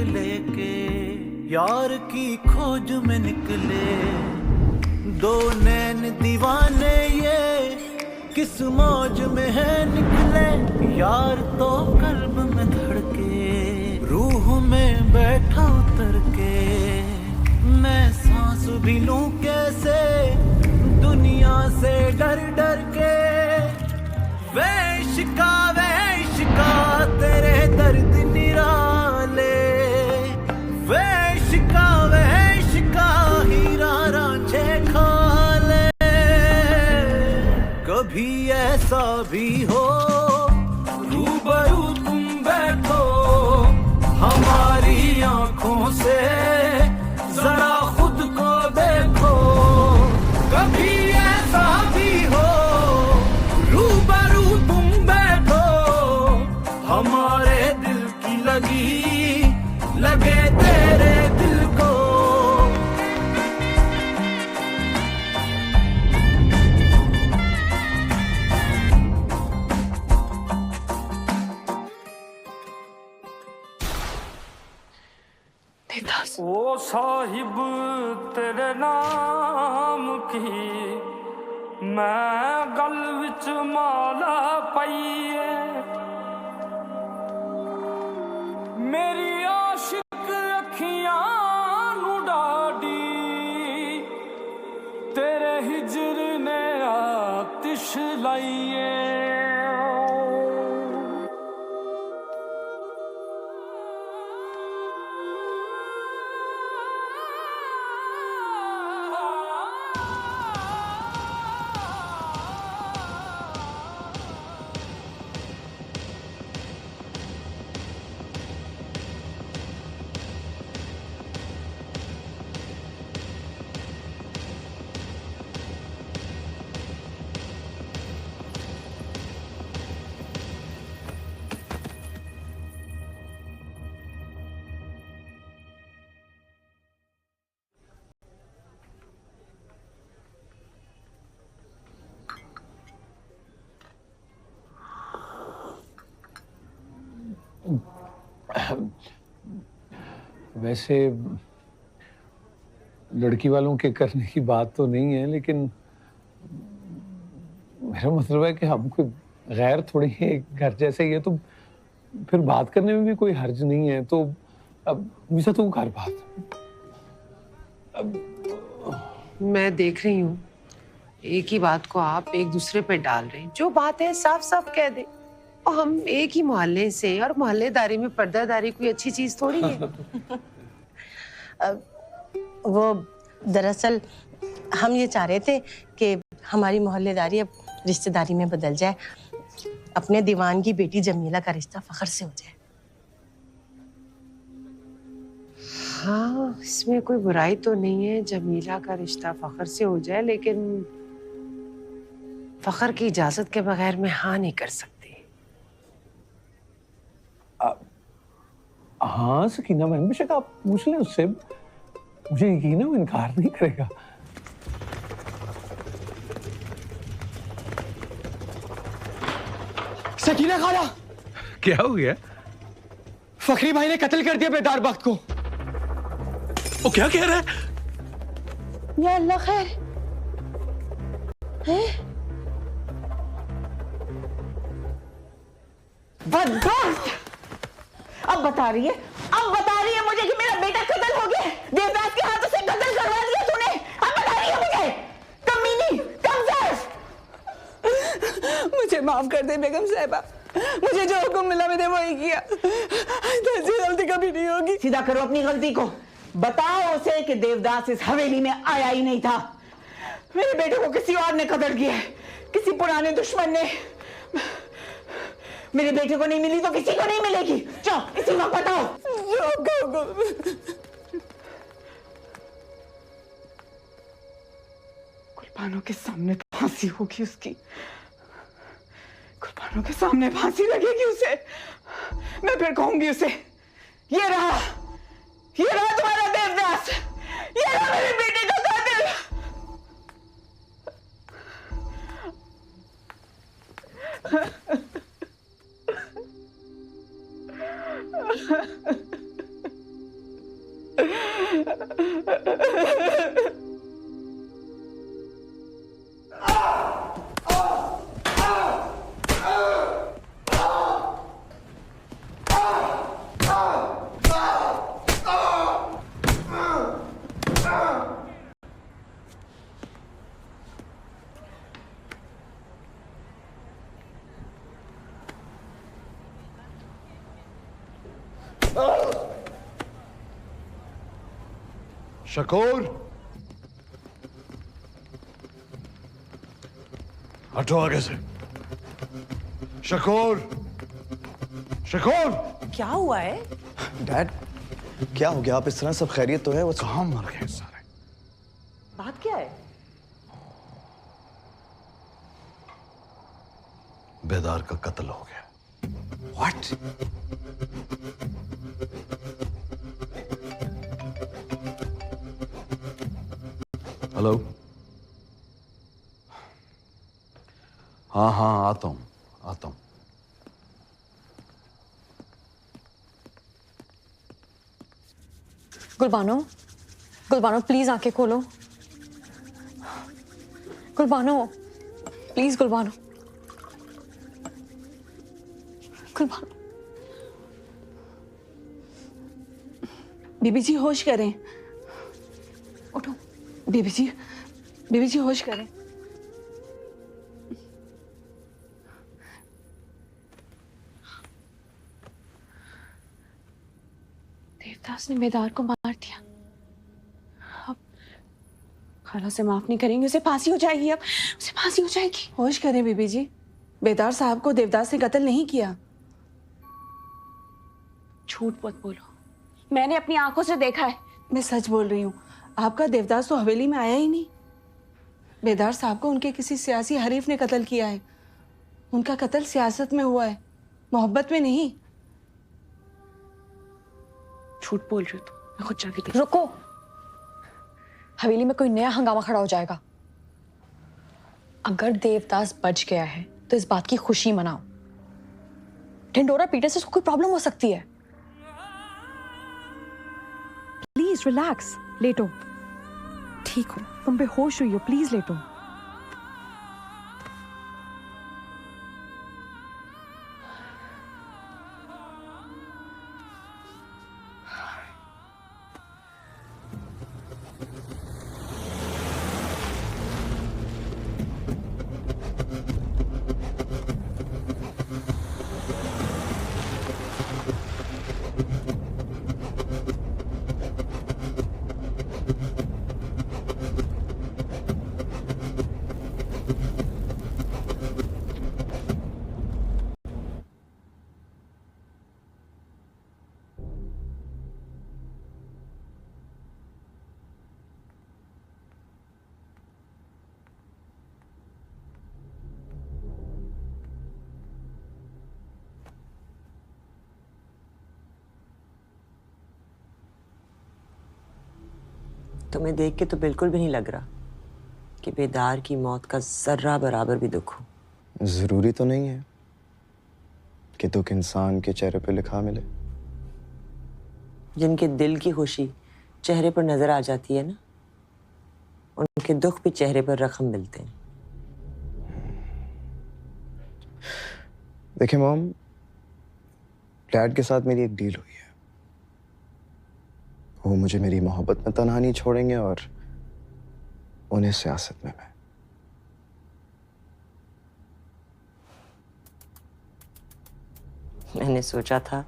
लेके यार की खोज में निकले। दो नैन दीवाने ये किस मौज में है निकले। यार तो कल्ब में धड़के रूह में बैठा उतर के। मैं सांस भी लूं कैसे दुनिया से डर डर के। वे इश्का तेरे दर्द निराले। वे इश्का हीरा रांझे खा ले। कभी ऐसा भी हो रूबरू तुम बैठो हमारी आंखों से जरा खुद को देखो। कभी ऐसा भी हो रूबरू तुम बैठो हमारे दिल की लगे तेरे दिल को। ओ साहिब तेरे नाम की मैं गल विच माला पाईए। मेरी आशिक अखियां नू डाडी तेरे हिजर ने आतिश लाईए। वैसे लड़की वालों के करने की बात तो नहीं है, लेकिन मेरा मतलब है कि हम कोई गैर थोड़ी है, घर जैसे ही है, तो फिर बात करने में भी कोई हर्ज नहीं है। तो अब मुझे तू कर बात। मैं देख रही हूँ एक ही बात को आप एक दूसरे पे डाल रहे हैं। जो बात है साफ साफ कह दे। और हम एक ही मोहल्ले से, और मोहल्लेदारी में पर्दादारी कोई अच्छी चीज थोड़ी है। वो दरअसल हम ये चाह रहे थे कि हमारी मोहल्लेदारी अब रिश्तेदारी में बदल जाए। अपने दीवान की बेटी जमीला का रिश्ता फखर से हो जाए। हाँ, इसमें कोई बुराई तो नहीं है, जमीला का रिश्ता फखर से हो जाए, लेकिन फखर की इजाजत के बगैर मैं हाँ नहीं कर सकती। हाँ सकीना बहन, बेशक आप पूछ लें उससे, मुझे यकीन है वो इनकार नहीं करेगा। सकीना खाला, क्या हो गया? फखरी भाई ने कत्ल कर दिया बेदार वक्त को। वो क्या कह रहा है? या अल्लाह खैर है? बदबख्त! अब बता रही है मुझे कि मेरा बेटा कत्ल हो गया। देवदास के हाथों से कत्ल करवा दिया तूने। अब बता रही है मुझे, कमीनी, कमजोर। मुझे माफ कर दे बेगम साहिबा, मुझे जो हुक्म मिला मैंने वही किया। ऐसी गलती कभी नहीं होगी। सीधा करो अपनी गलती को। बताओ उसे कि देवदास इस हवेली में आया ही नहीं था। मेरे बेटे को किसी और ने कत्ल किया है, किसी पुराने दुश्मन ने। मेरे बेटे को नहीं मिली तो किसी को नहीं मिलेगी। जाओ इसी वक्त बताओ। कुर्बानों के सामने फांसी होगी उसकी। कुर्बानों के सामने फांसी लगेगी उसे। मैं फिर कहूंगी उसे, ये रहा तुम्हारा देवदास, ये रहा मेरे बेटे का कातिल। शकूर, हटो आगे से। शकूर, शकूर। क्या हुआ है? डैड, क्या हो गया? आप इस तरह, सब खैरियत तो है? वो कहाँ मर गए सारे? बात क्या है? बेदार का कत्ल हो गया। व्हाट? हेलो। हाँ हाँ, आता हूँ आता हूँ। गुलबानो, गुलबानो प्लीज आंखें खोलो। गुलबानो, प्लीज गुलबानो, गुलबानो। बीबी जी होश करें। उठो। बीबी जी होश करें। देवदास ने बेदार को मार दिया। अब खाला से माफ नहीं करेंगे, उसे फांसी हो जाएगी। अब उसे फांसी हो जाएगी। होश करें बीबी जी। बेदार साहब को देवदास ने कत्ल नहीं किया। झूठ मत बोलो, मैंने अपनी आंखों से देखा है। मैं सच बोल रही हूँ। आपका देवदास तो हवेली में आया ही नहीं। बेदार साहब को उनके किसी सियासी हरीफ ने कत्ल किया है। उनका कत्ल सियासत में हुआ है, मोहब्बत में नहीं। झूठ बोल रही हो तुम, मैं खुद जाके देख। रुको, हवेली में कोई नया हंगामा खड़ा हो जाएगा। अगर देवदास बच गया है तो इस बात की खुशी मनाओ। ढिंडोरा पीटे से कोई प्रॉब्लम हो सकती है। प्लीज रिलैक्स, लेटो। ठीक हो, तुम बेहोश हुई हो, प्लीज लेटो। तुम्हें देख के तो बिल्कुल भी नहीं लग रहा कि बेदार की मौत का जर्रा बराबर भी दुख हो। जरूरी तो नहीं है कि दुख इंसान के चेहरे पे लिखा मिले। जिनके दिल की खुशी चेहरे पर नजर आ जाती है ना, उनके दुख भी चेहरे पर रकम मिलते हैं। देखिए मॉम, डैड के साथ मेरी एक डील हुई है। वो मुझे मेरी मोहब्बत में तन्हा नहीं छोड़ेंगे और उन्हें सियासत में मैं। मैंने सोचा था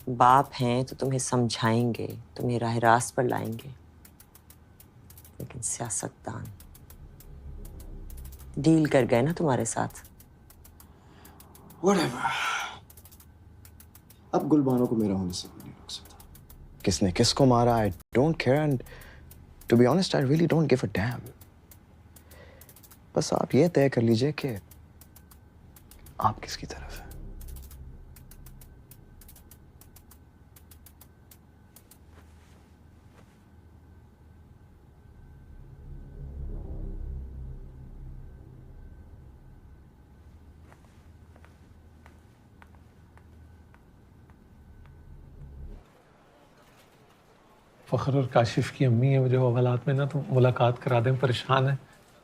बाप हैं तो तुम्हें समझाएंगे, तुम्हें राह रास्त पर लाएंगे, लेकिन सियासतदान डील कर गए ना तुम्हारे साथ। Whatever. अब गुलबानो को मेरा होने से कोई नहीं रोक सकता। किसने किसको मारा, I don't care, and to be honest, I really don't give a damn. बस आप ये तय कर लीजिए कि आप किसकी तरफ हैं। फखर और काशिफ की अम्मी है जो हवालात में ना, तो मुलाकात करा दें, परेशान है।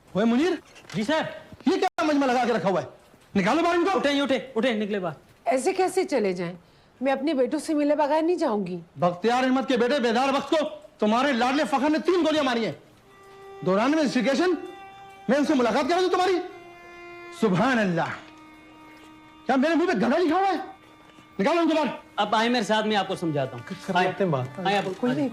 ओए मुनीर जी साहब, ये क्या मजमा लगा के रखा हुआ है? निकालो बाहर इनको। उठे उठे उठे, निकले बाहर। ऐसे कैसे चले जाएं? मैं अपने बेटों से मिले बगैर नहीं जाऊंगी। बख्तियार अहमद के बेटे बेदार वक्त को तुम्हारे लाडले फखर ने 3 गोलियां मारी हैं। दौरान इन्वेस्टिगेशन मैं उनसे मुलाकात करा दूं तुम्हारी? सुभान अल्लाह, क्या मेरे मुंह पे गधा लिखा हुआ है? निकालो उनको बाहर। अब आए मेरे साथ, मैं आपको समझाता हूँ। करते हैं बात। आए आप। कोई नहीं।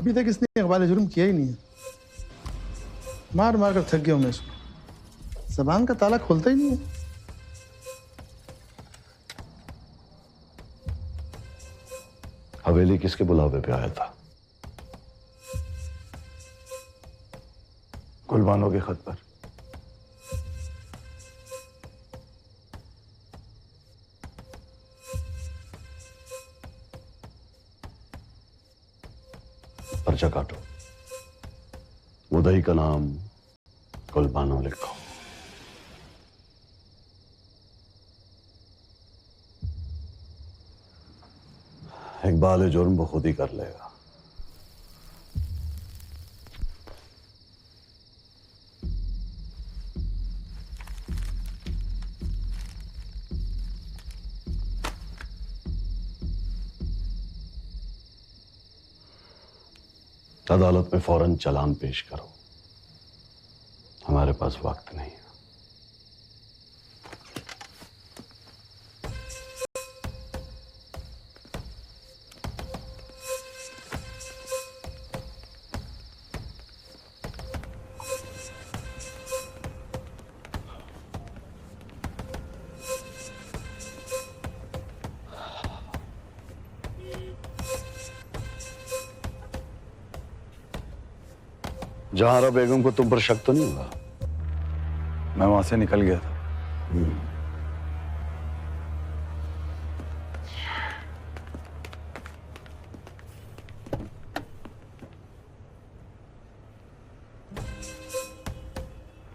अभी तक इसने इकबाल जुर्म किया ही नहीं है। मार मार कर थक गया हूं मैं इसको, जबान का ताला खोलता ही नहीं है। हवेली किसके बुलावे पे आया था? गुलबानो के खत पर। पर्चा काटो, मुदई का नाम गुलबानो लिखो। इकबाल जुर्म वो खुद ही कर लेगा। अदालत में फौरन चालान पेश करो, हमारे पास वक्त नहीं है। जहारा बेगम को तुम पर शक तो नहीं हुआ? मैं वहां से निकल गया था।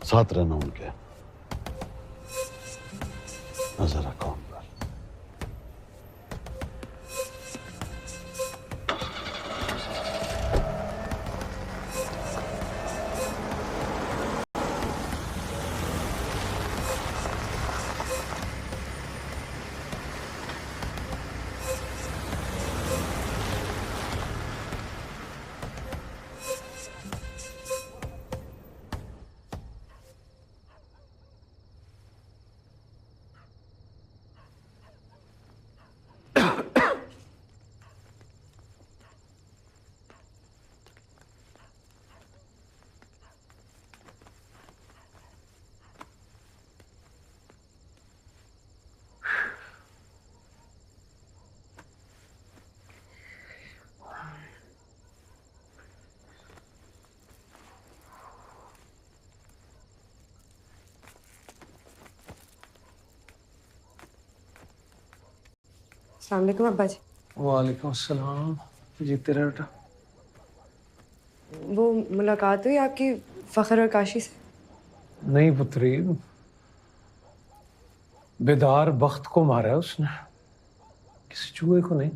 साथ रहना उनके, नजर रखो उन पर। अस्सलाम वालेकुम अब्बा जी। वालेकुम अस्सलाम। जी तेरा बेटा? वो मुलाकात हुई आपकी फखर और काशी से? नहीं पुत्री, बेदार बख्त को मारा है उसने, किसी चूहे को नहीं।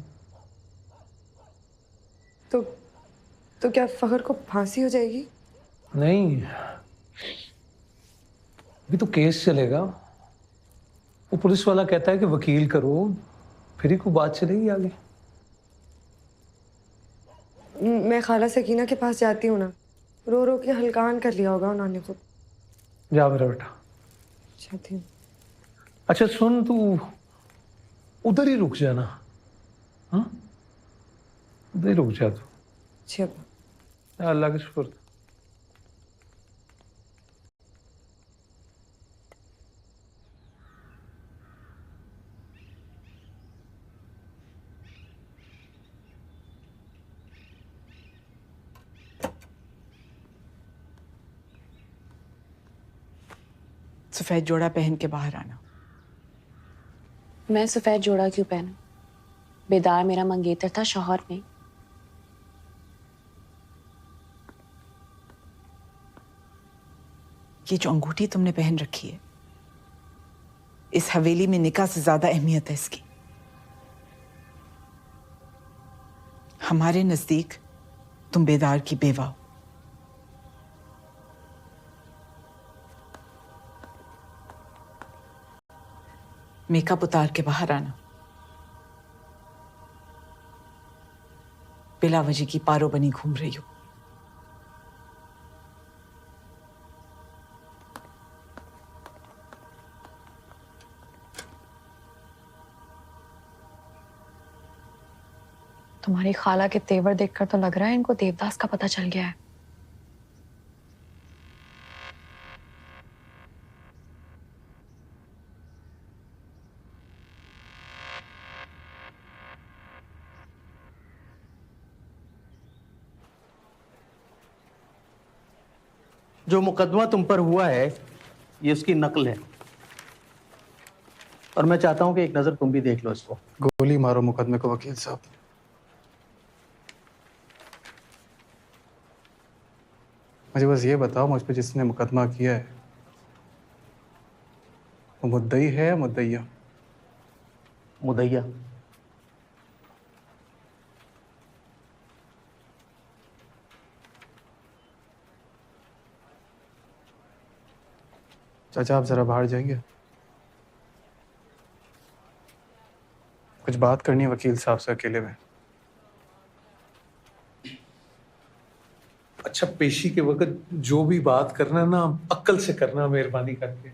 तो क्या फखर को फांसी हो जाएगी? नहीं, अभी तो केस चलेगा। वो पुलिस वाला कहता है कि वकील करो, फिर ही कोई बात चलेगी आगे। मैं खाला सकीना के पास जाती हूँ ना, रो रो के हल्कान कर लिया होगा उन्होंने खुद। जा मेरा बेटा। जाती हूँ। अच्छा सुन, तू उधर ही रुक जाना। हाँ, उधर ही रुक जा तू। जी अब्बा। अल्लाह का शुक्र। सफेद जोड़ा पहन के बाहर आना। मैं सफेद जोड़ा क्यों पहनूं? बेदार मेरा मंगेतर था, शौहर नहीं। ये जो अंगूठी तुमने पहन रखी है, इस हवेली में निकाह से ज्यादा अहमियत है इसकी। हमारे नजदीक तुम बेदार की बेवा हो। मेकअप उतार के बाहर आना। बिला वजह की पारो बनी घूम रही हो। तुम्हारी खाला के तेवर देखकर तो लग रहा है इनको देवदास का पता चल गया है। जो मुकदमा तुम पर हुआ है ये उसकी नकल है, और मैं चाहता हूं कि एक नजर तुम भी देख लो इसको। गोली मारो मुकदमे को वकील साहब। मुझे बस ये बताओ, मुझ पे जिसने मुकदमा किया है वो मुद्दई है या मुद्दइया? मुदैया। चाचा आप जरा बाहर जाएंगे, कुछ बात करनी है वकील साहब से अकेले में। अच्छा, पेशी के वक्त जो भी बात करना ना अक्ल से करना, मेहरबानी करके।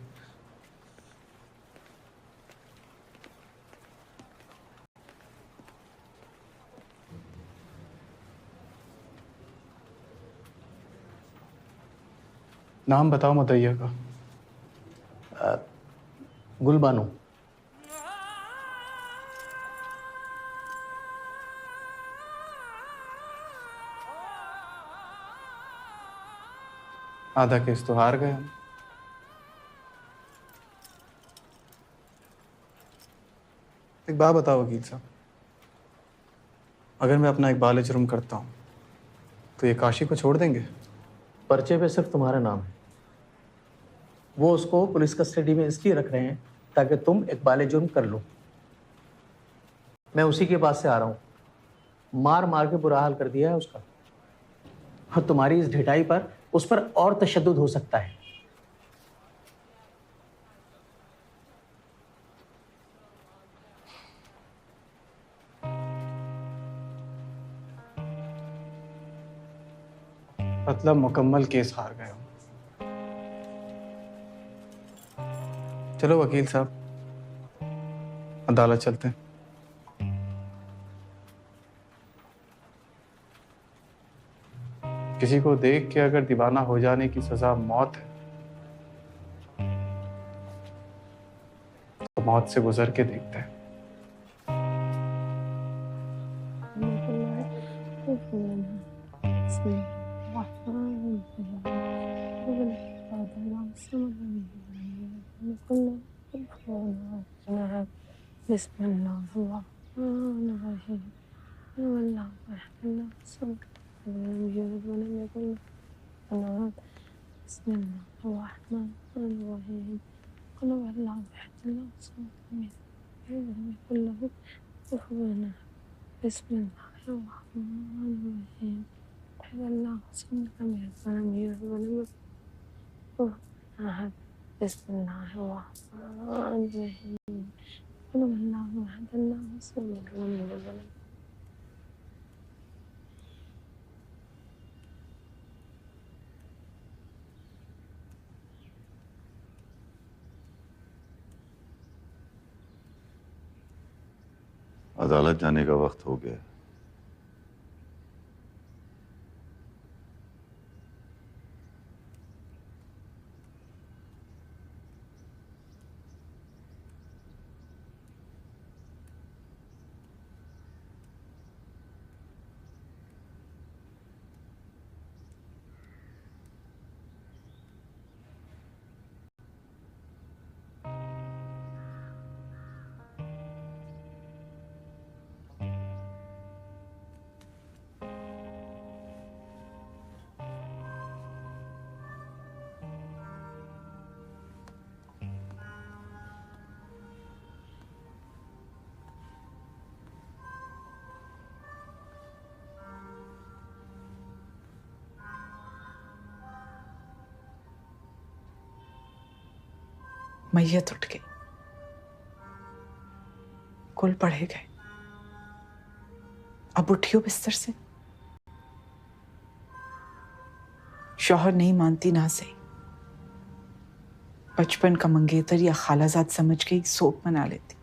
नाम बताओ मुद्दइया का। गुलबानो। आधा केस तो हार गए हम। एक बात बताओ वकील साहब, अगर मैं अपना इकबाल जुर्म करता हूं तो ये काशी को छोड़ देंगे? पर्चे पे सिर्फ तुम्हारा नाम है, वो उसको पुलिस कस्टडी में इसलिए रख रहे हैं ताकि तुम इकबाल जुर्म कर लो। मैं उसी के पास से आ रहा हूं, मार मार के बुरा हाल कर दिया है उसका, और तुम्हारी इस ढिठाई पर उस पर और तशद्दुद हो सकता है। मतलब मुकम्मल केस हार गए हो। चलो वकील साहब, अदालत चलते हैं। किसी को देख के अगर दीवाना हो जाने की सजा मौत है तो मौत से गुजर के देखते हैं। अदालत जाने का वक्त हो गया। मैयत उठ गई, कुल पढ़े गए। अब उठियो बिस्तर से। शौहर नहीं मानती ना सही, बचपन का मंगेतर या खालाजाद समझ गई, सोख मना लेती।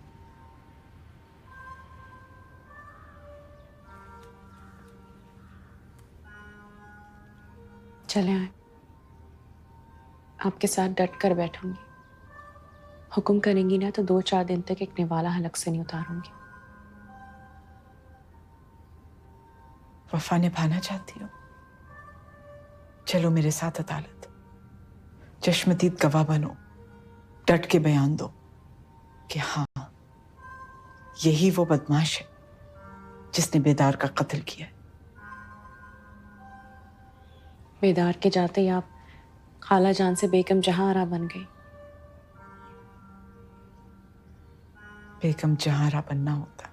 चले आए, आपके साथ डट कर बैठूंगी। हुक्म करेंगी ना तो 2-4 दिन तक एक निवाला हलक से नहीं उतारूंगी। वफा निभाना चाहती हो? चलो मेरे साथ अदालत। चश्मदीद गवाह बनो, डट के बयान दो कि हाँ, यही वो बदमाश है जिसने बेदार का कत्ल किया है। बेदार के जाते ही आप खाला जान से बेगम जहांआरा बन गई। बेगम जहांआरा बनना होता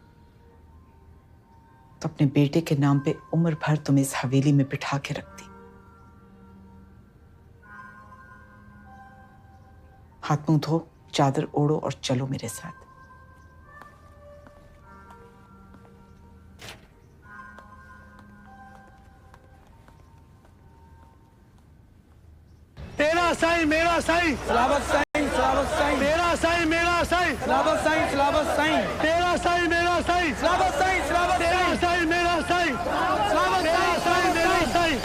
तो अपने बेटे के नाम पे उम्र भर तुम्हें इस हवेली में बिठा के रखती। हाथ मुंह धो, चादर ओढ़ो और चलो मेरे साथ। तेरा साईं मेरा साईं, सलावत साईं, सलावत साईं, तेरा साईं मेरा साईं, सलावत साईं, सलावत साईं, तेरा साईं मेरा साईं, सलावत साईं, सलावत तेरा साईं मेरा साईं, तेरा साईं मेरा साईं,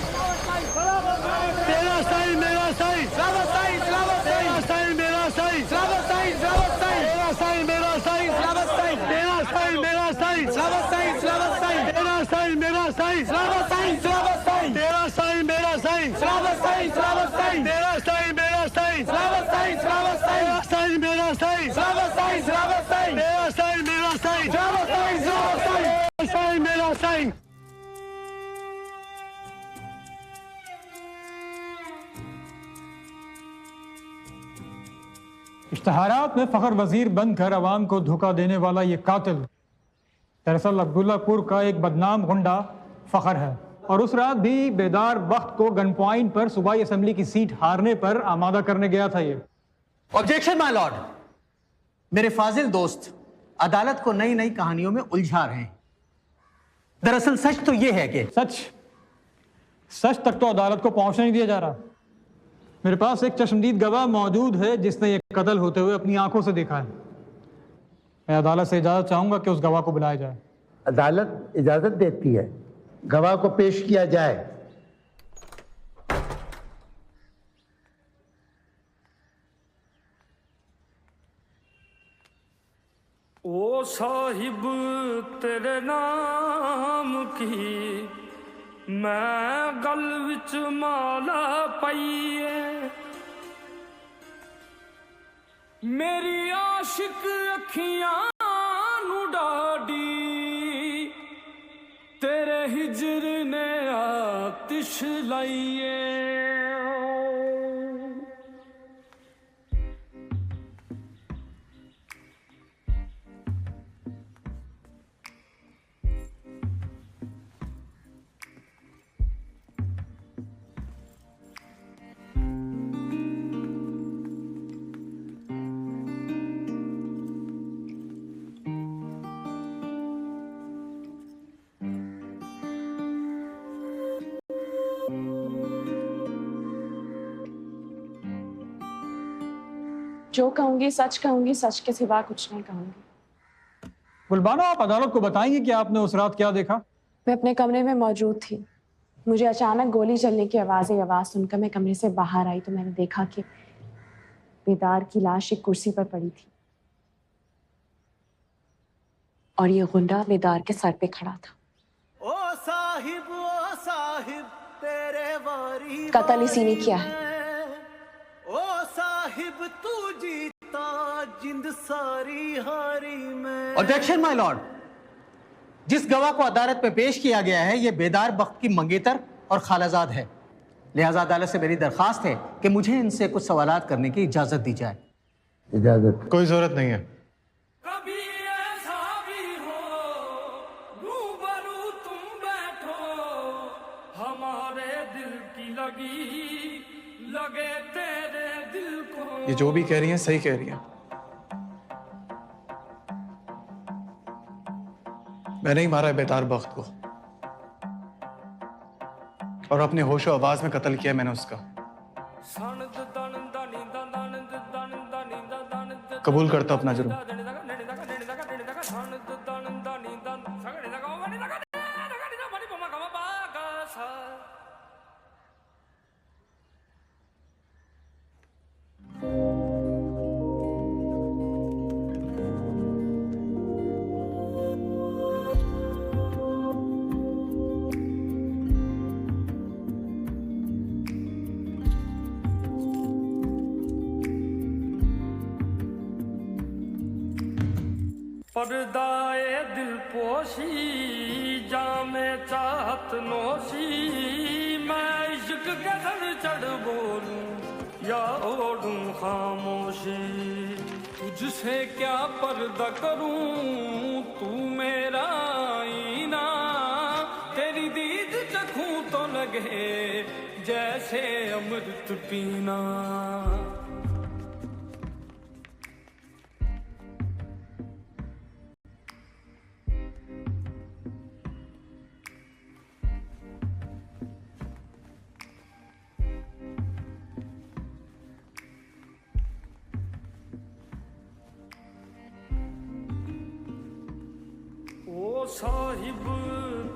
तेरा साईं मेरा साईं, सलावत साईं, सलावत तेरा साईं मेरा साईं, सलावत साईं, सलावत साईं, तेरा साईं मेरा साईं, सलावत साईं, तेरा साईं मेरा साईं, सलावत साईं, सलावत साईं, तेरा साईं मेरा साईं, सलावत साईं, सलावत साईं, तेरा साईं मेरा साईं, सलावत साईं, सलावत साईं, तेरा साईं मेरा साईं, सलावत साईं, सलावत साईं, तेरा साईं मेरा साईं, सलावत साईं, सलावत साईं, तेरा साईं मेरा साईं, सलावत साईं, सलावत साईं, तेरा साईं मेरा साईं। इश्तहारात में फखर वजीर बनकर अवाम को धोखा देने वाला ये कातिल दरअसल अब्दुल्लापुर का एक बदनाम गुंडा फखर है, और उस रात भी बेदार बख्त को गन पॉइंट पर सूबाई असेंबली की सीट हारने पर आमादा करने गया था ये। ऑब्जेक्शन माय लॉर्ड, मेरे फाजिल दोस्त अदालत को नई नई कहानियों में उलझा रहे हैं। दरअसल सच तो यह है कि सच तक तो अदालत को पहुंचने नहीं दिया जा रहा। मेरे पास एक चश्मदीद गवाह मौजूद है जिसने ये कत्ल होते हुए अपनी आंखों से देखा है। मैं अदालत से इजाजत चाहूंगा कि उस गवाह को बुलाया जाए। अदालत इजाजत देती है, गवाह को पेश किया जाए। ओ साहिब तेरे नाम की मैं गल विच माला पाईए, मेरी आशिक अखियां नू डाडी, तेरे हिजर ने आतिश लाईए। जो कहूंगी सच कहूंगी, सच के सिवा कुछ नहीं कहूंगी। गुलबानो, आप अदालत को बताएंगे कि आपने उस रात क्या देखा? मैं अपने कमरे में मौजूद थी। मुझे अचानक गोली चलने की आवाज सुनकर मैं कमरे से बाहर आई तो मैंने देखा कि बेदार की लाश एक कुर्सी पर पड़ी थी और ये गुंडा बेदार के सर पे खड़ा था। ओ साहिब तेरे वारी कत्ल इसी ने किया है। ओ साहिब तू जीता जिंद सारी हारी में। ऑब्जेक्शन माय लॉर्ड, जिस गवाह को अदालत में पेश किया गया है ये बेदार बख्त की मंगेतर और खालाजाद है, लिहाजा अदालत से मेरी दरखास्त है कि मुझे इनसे कुछ सवालात करने की इजाजत दी जाए। इजाजत? कोई जरूरत नहीं है। कभी ऐसा भी हो रूबरू तुम बैठो, हमारे दिल की लगे तेरे दिल को। ये जो भी कह रही हैं सही कह रही हैं। मैंने ही मारा है बेदार बख्त को और अपने होशो आवाज में कत्ल किया मैंने उसका। कबूल करता अपना जुर्म। पर्दाए दिल पोशी जामे चाहत नोशी मैं इश्क के सर चढ़ बोलूं या ओढ़ूं खामोशी तुझसे क्या पर्दा करूं तू मेरा आईना तेरी दीद चखूं तो लगे जैसे अमृत पीना ओ साहिब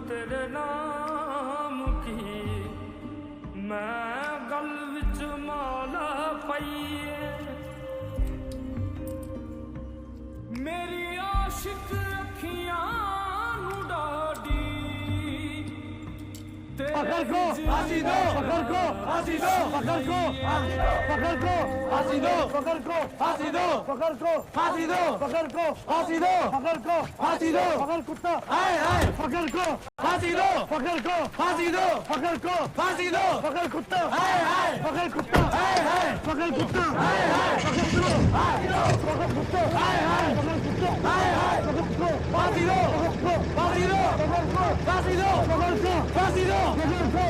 तेरे नाम की मैं गल विच माला पाईए मेरी आशिक अखियां नू डाडी पकड़ को फांसी दो पकड़ को फांसी दो पकड़ को पकड़ को फांसी दो पकड़ को फांसी दो पकड़ को फांसी दो पकड़ को फांसी दो पकड़ को फांसी दो पकड़ कुत्ता आए आए पकड़ को फांसी दो पकड़ को फांसी दो पकड़ को फांसी दो पकड़ कुत्ता आए आए पकड़ कुत्ता आए आए पकड़ कुत्ता आए आए पकड़ को फांसी दो पकड़ कुत्ता आए आए पकड़ कुत्ता आए आए पकड़ को फांसी दो पकड़ को फांसी दो पकड़ को फांसी दो पकड़ को फांसी दो पकड़ को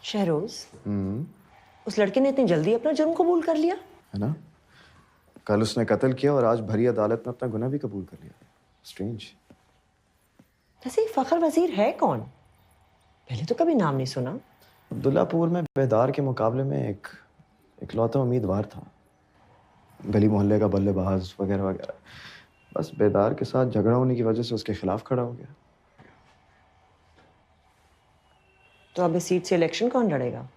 शहरोज उस लड़के ने इतनी जल्दी अपना जुर्म कबूल कर लिया है ना? कल उसने कत्ल किया और आज भरी अदालत में अपना गुनाह भी कबूल कर लिया। स्ट्रेंज। वैसे फखर वजीर है कौन? पहले तो कभी नाम नहीं सुना। अब्दुल्लापुर में बेदार के मुकाबले में एक इकलौता उम्मीदवार था, गली मोहल्ले का बल्लेबाज वगैरह वगैरह। बस बेदार के साथ झगड़ा होने की वजह से उसके खिलाफ खड़ा हो गया। तो अब इस सीट से इलेक्शन कौन लड़ेगा?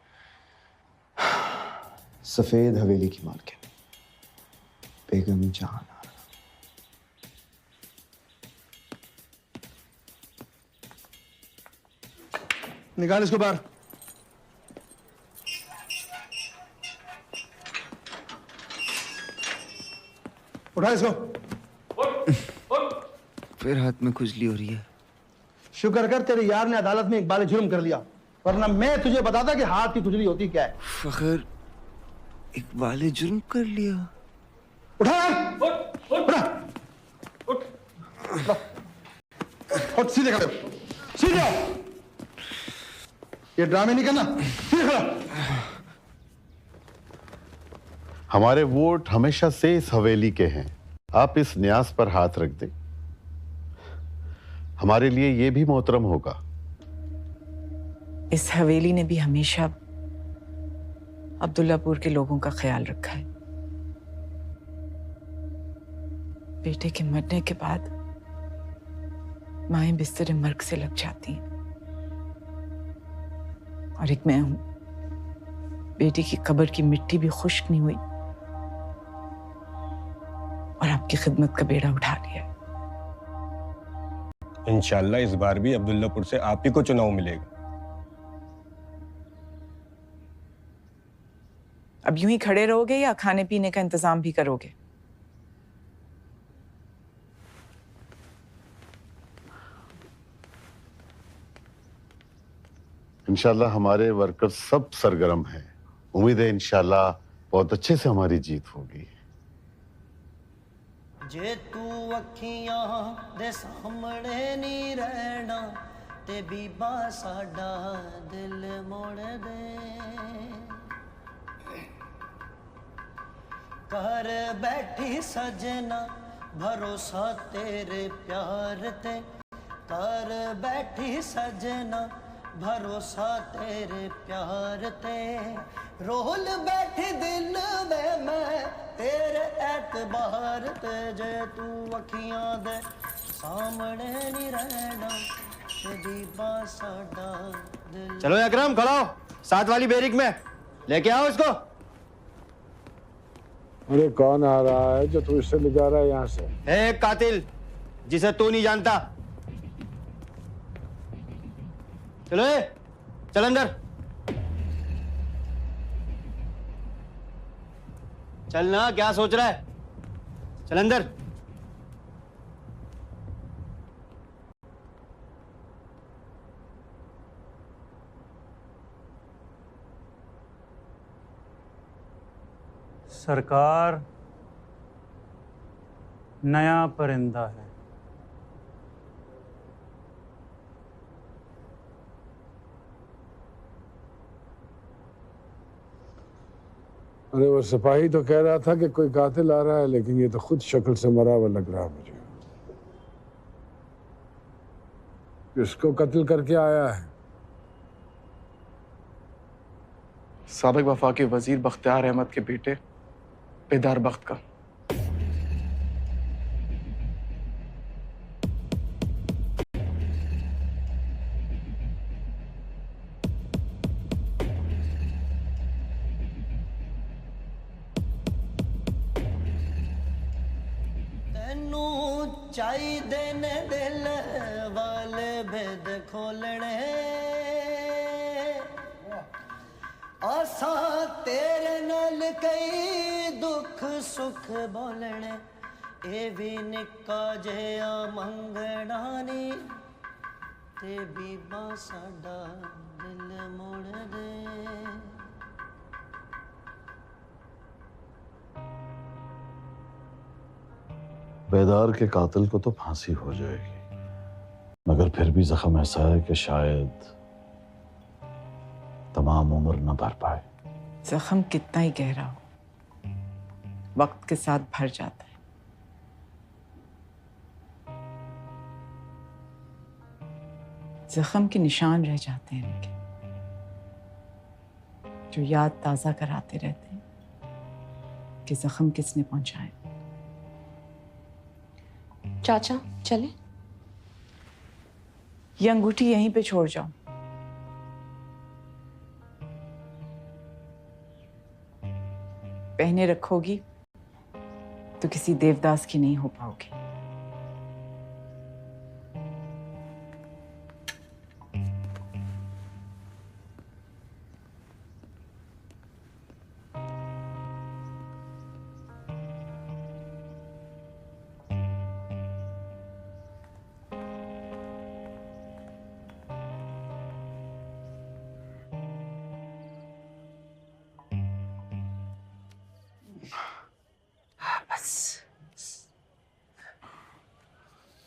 सफेद हवेली की मालकिन बेगम जहां आरा। निकाल इसको बाहर। उठा इसको। फिर हाथ में खुजली हो रही है। शुक्र कर तेरे यार ने अदालत में इकबाल जुर्म कर लिया, वरना मैं तुझे बताता कि हाथ की खुजली होती क्या है। फखर इकबाल जुर्म कर लिया। उठा उठा उठ सीधे खड़े हो, सीधे आओ। ये ड्रामे नहीं करना, सीधे खड़ा। हमारे वोट हमेशा से इस हवेली के हैं, आप इस न्यास पर हाथ रख दें, हमारे लिए ये भी मोहतरम होगा। इस हवेली ने भी हमेशा अब्दुल्लापुर के लोगों का ख्याल रखा है। बेटे के मरने के बाद माएं बिस्तर मर्ग से लग जाती हैं, और एक मैं हूं, बेटी की कब्र की मिट्टी भी खुश्क नहीं हुई और आपकी खिदमत का बेड़ा उठा लिया। इंशाल्लाह इस बार भी अब्दुल्लापुर से आप ही को चुनाव मिलेगा। अब यूं ही खड़े रहोगे या खाने पीने का इंतजाम भी करोगे? इंशाल्लाह हमारे वर्कर सब सरगर्म हैं, उम्मीद है इंशाल्लाह बहुत अच्छे से हमारी जीत होगी। जे तू अखियां दे सामने नहीं रहना ते बीबा साडा दिल मोड़ दे। कर बैठी सजना भरोसा तेरे प्यार ते, कर बैठी सजना भरोसा तेरे प्यार ते। रोल बैठी दिल में मैं तेरे एतबार ते, जे तू अखियां दे सामने नहीं रहना ते बीबा साडा दिल। चलो अकरम खड़ा हो, साथ वाली बैरिक में लेके आओ इसको। अरे कौन आ रहा है जो तू इससे ले जा रहा है यहाँ से? है कातिल, जिसे तू नहीं जानता। चलो चल अंदर, चल ना, क्या सोच रहा है? चल अंदर। सरकार, नया परिंदा है। अरे वो सिपाही तो कह रहा था कि कोई कातिल आ रहा है, लेकिन ये तो खुद शक्ल से मरा हुआ लग रहा मुझे। किसको कत्ल करके आया है? साबिक वफाकी वजीर बख्तियार अहमद के बेटे बेदार बख्त का। चाहिए ने दिल वाले भेद खोलने, आसा तेरे नाल कई दुख सुख बोलने, ए भी निक्का जिहा मंगना नी ते बीबा साडा दिल मोड़ दे। बेदार के कातिल को तो फांसी हो जाएगी, मगर फिर भी जख्म ऐसा है कि शायद तमाम उम्र न भर पाए। जख्म कितना ही गहरा हो, वक्त के साथ भर जाता है। जख्म के निशान रह जाते हैं उनके, जो याद ताजा कराते रहते हैं कि जख्म किसने पहुंचाए। चाचा चले? ये अंगूठी यहीं पे छोड़ जाओ। पहने रखोगी तो किसी देवदास की नहीं हो पाओगी।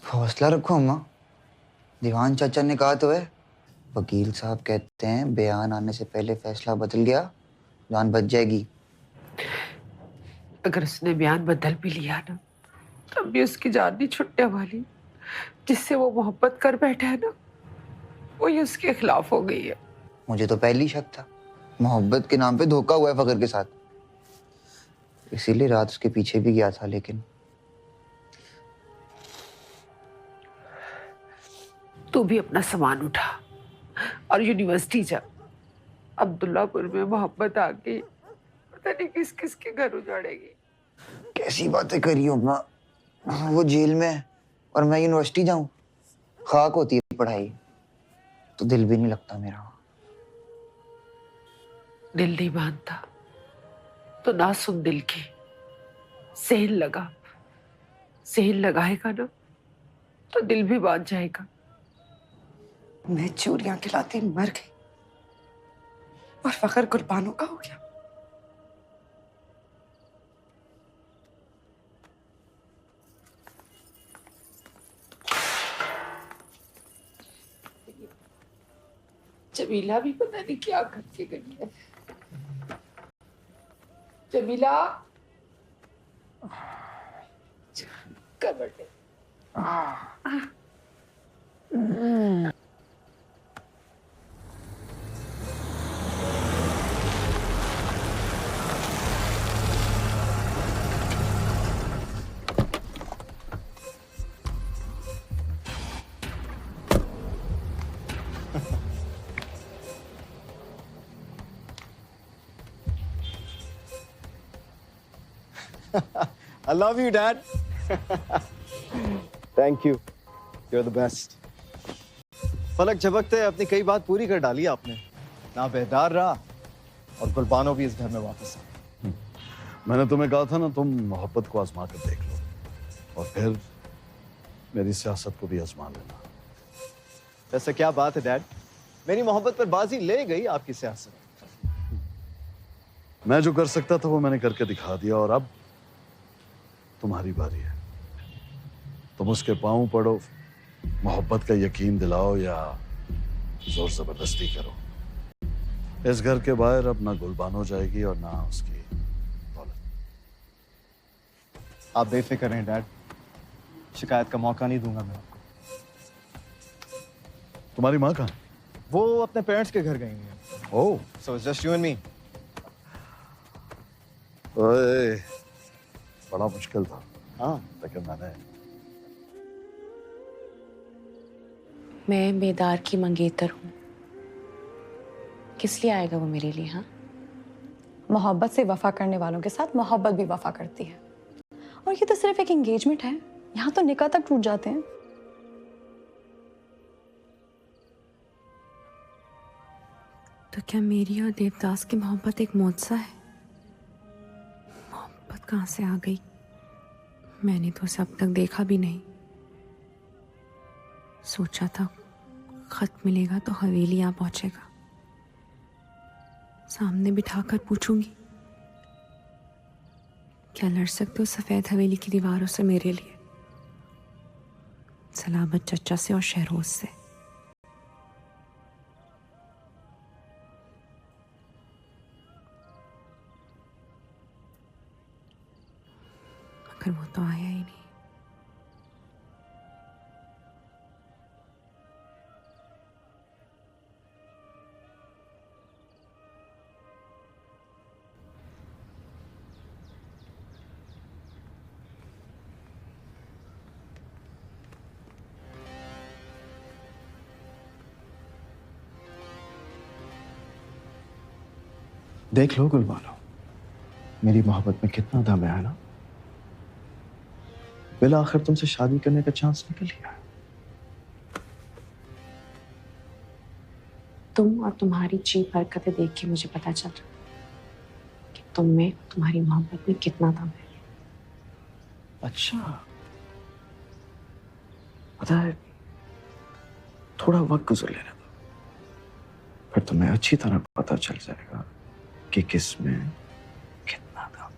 हौसला रखो अम्मा, दीवान चाचा ने कहा तो है। वकील साहब कहते हैं बयान आने से पहले फैसला बदल गया, जान बच जाएगी। अगर उसने बयान बदल भी लिया ना, तब भी उसकी जान नहीं छुटने वाली। जिससे वो मोहब्बत कर बैठा है ना, वो ही उसके खिलाफ हो गई है। मुझे तो पहले ही शक था, मोहब्बत के नाम पे धोखा हुआ है फखर के साथ, इसीलिए रात उसके पीछे भी गया था। लेकिन तू भी अपना सामान उठा और यूनिवर्सिटी जा। अब्दुल्लापुर में मोहब्बत आ गई, पता नहीं किस किस के घर उजाड़ेगी। कैसी बातें करी हो अम्मा, वो जेल में है और मैं यूनिवर्सिटी जाऊं। खाक होती है पढ़ाई तो दिल भी नहीं लगता मेरा। दिल नहीं मानता तो ना सुन दिल की, सेहन लगा। सेहन लगाएगा ना तो दिल भी मान जाएगा। मैं चूरियां खिलाती मर गई और फखर कुर्बानों का हो गया। जमीला भी पता नहीं क्या करके गई है। जमीला कमर में I love you, Dad. Thank you, you are the best. फलक झपकते अपनी कई बात पूरी कर डाली आपने। ना बेदार रहा और गुलबानो भी इस घर में वापस आ। मैंने तुम्हें कहा था ना, तुम मोहब्बत को आजमा कर देख लो और फिर मेरी सियासत को भी आजमा लेना। वैसे क्या बात है डैड, मेरी मोहब्बत पर बाजी ले गई आपकी सियासत। मैं जो कर सकता था वो मैंने करके दिखा दिया और अब तुम्हारी बारी है। तुम उसके पांव पड़ो, मोहब्बत का यकीन दिलाओ या जोर जबरदस्ती करो। इस घर के बाहर अब ना गुलबान हो जाएगी और ना उसकी दौलत। आप बेफिक्र रहें डैड, शिकायत का मौका नहीं दूंगा मैं आपको। तुम्हारी माँ कहाँ? वो अपने पेरेंट्स के घर गई हैं। Oh, so it's just you and me. ओए, बड़ा मुश्किल था। हाँ, लेकिन मैंने मैं बेदार की मंगेतर हूँ। किस लिए आएगा वो मेरे लिए? हाँ, मोहब्बत से वफा करने वालों के साथ मोहब्बत भी वफा करती है। और ये तो सिर्फ एक एंगेजमेंट है, यहाँ तो निकाह तक टूट जाते हैं। तो क्या मेरी और देवदास की मोहब्बत एक मौजज़ा है? मोहब्बत कहाँ से आ गई? मैंने तो उसे अब तक देखा भी नहीं। सोचा था खत मिलेगा तो हवेली आ पहुंचेगा, सामने बिठाकर पूछूंगी क्या लड़ सकते हो सफेद हवेली की दीवारों से मेरे लिए, सलामत चचा से और शहरोज से। मगर वो तो आया ही नहीं। देख लो गुलबानो, मेरी मोहब्बत में कितना दम है ना। बिल आखिर तुमसे शादी करने का चांस निकल गया। तुम और तुम्हारी चीप हरकतें देख के मुझे पता चल रहा कि तुम में, तुम्हारी मोहब्बत में कितना दम है। अच्छा, पता है, थोड़ा वक्त गुजर लेने दो, फिर तुम्हें अच्छी तरह पता चल जाएगा कि किसमें कितना दम।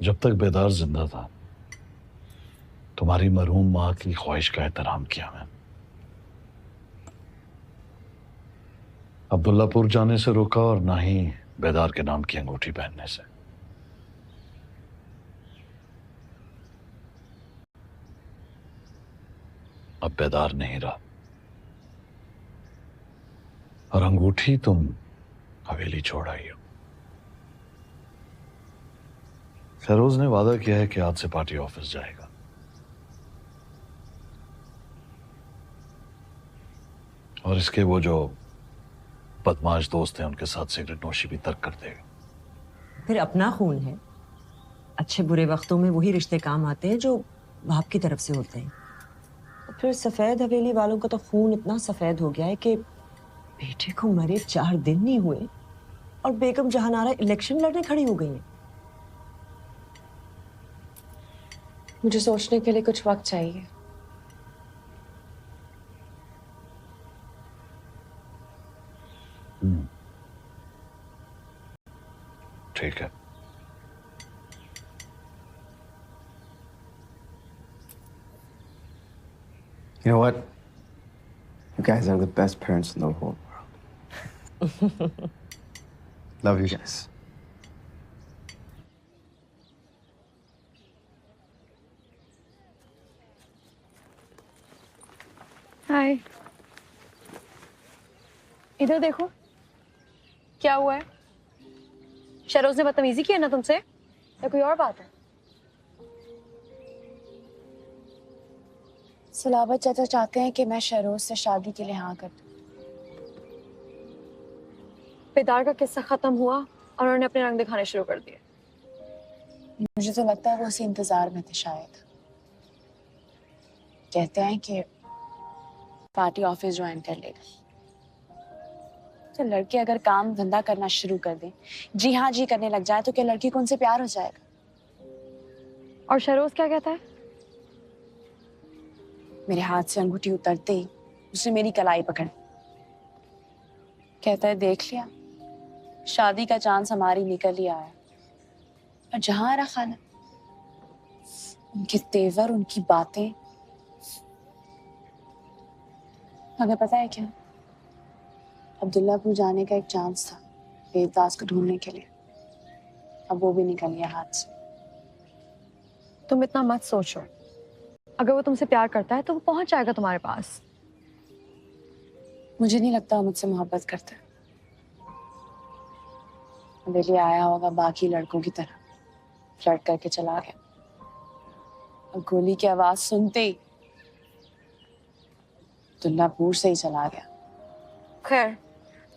जब तक बेदार जिंदा था तुम्हारी मरहूम माँ की ख्वाहिश का एहतराम किया मैंने। अब्दुल्लापुर जाने से रोका और ना ही बेदार के नाम की अंगूठी पहनने से। अब बेदार नहीं रहा और अंगूठी तुम हवेली छोड़ आई हो। फैरोज ने वादा किया है कि आज से पार्टी ऑफिस जाएगा। और इसके वो जो बदमाश दोस्त हैं उनके साथ सिगरेट नोशी भी तर्क कर देगा। फिर अपना खून है, अच्छे बुरे वक्तों में वही रिश्ते काम आते हैं जो बाप की तरफ से होते हैं। फिर सफेद हवेली वालों का तो खून इतना सफेद हो गया है कि बेटे को मरे 4 दिन नहीं हुए और बेगम जहानारा इलेक्शन लड़ने खड़ी हो गई है। मुझे सोचने के लिए कुछ वक्त चाहिए। ठीक है। You know what? You guys are the best parents in the whole world. Love you guys. हाय, इधर देखो, क्या हुआ है? शरोज ने बदतमीजी की है ना तुमसे, या कोई और बात है? सलाबत चाचा चाहते हैं कि मैं शहरोज से शादी के लिए हाँ कर दूं। बेदार का किस्सा खत्म हुआ और उन्होंने अपने रंग दिखाने शुरू कर दिए। मुझे तो लगता है वो उसी इंतजार में थे शायद। कहते हैं कि पार्टी ऑफिस ज्वाइन कर लेगा। तो लड़के अगर काम धंधा करना शुरू कर दें, जी हाँ जी करने लग जाए, तो क्या लड़की को उनसे प्यार हो जाएगा? और शहरोज क्या कहता है? मेरे हाथ से अंगूठी उतरते ही उसने मेरी कलाई पकड़, कहता है देख लिया, शादी का चांस हमारी निकल ही आया। और जहां रहा खाना, उनके तेवर, उनकी बातें, हमें पता है क्या, अब्दुल्लापुर जाने का एक चांस था वेददास को ढूंढने के लिए, अब वो भी निकल गया हाथ से। तुम इतना मत सोचो, अगर वो तुमसे प्यार करता है तो वो पहुंच जाएगा तुम्हारे पास। मुझे नहीं लगता वो मुझसे मोहब्बत करता है। मेरे लिए आया होगा बाकी लड़कों की तरह, फ्लर्ट करके चला गया, और गोली की आवाज सुनते ही दुल्लापुर से ही चला गया। खैर,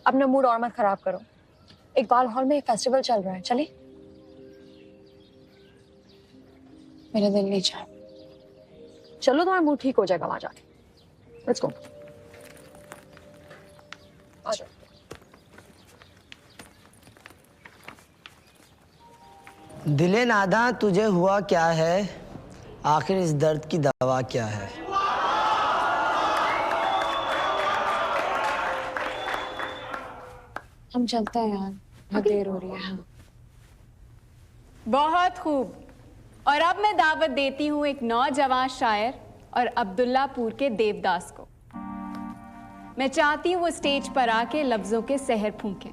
अपना मूड और मत खराब करो। इकबाल हॉल में एक फेस्टिवल चल रहा है, चले? मेरा दिल नहीं चाह। चलो, तुम्हारा मूड ठीक हो जाएगा वहां जाके। Let's go. आ जाओ। दिले नादा तुझे हुआ क्या है, आखिर इस दर्द की दवा क्या है? हम चलते हैं यार, बहुत देर हो रही है। हाँ। बहुत खूब। और अब मैं दावत देती हूँ एक नौजवान शायर और अब्दुल्लापुर के देवदास को। मैं चाहती हूँ वो स्टेज पर आके लफ्जों के सहर फूंकें।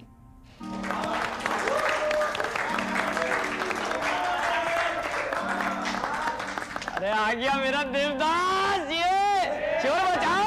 अरे आ गया मेरा देवदास, ये शोर मचा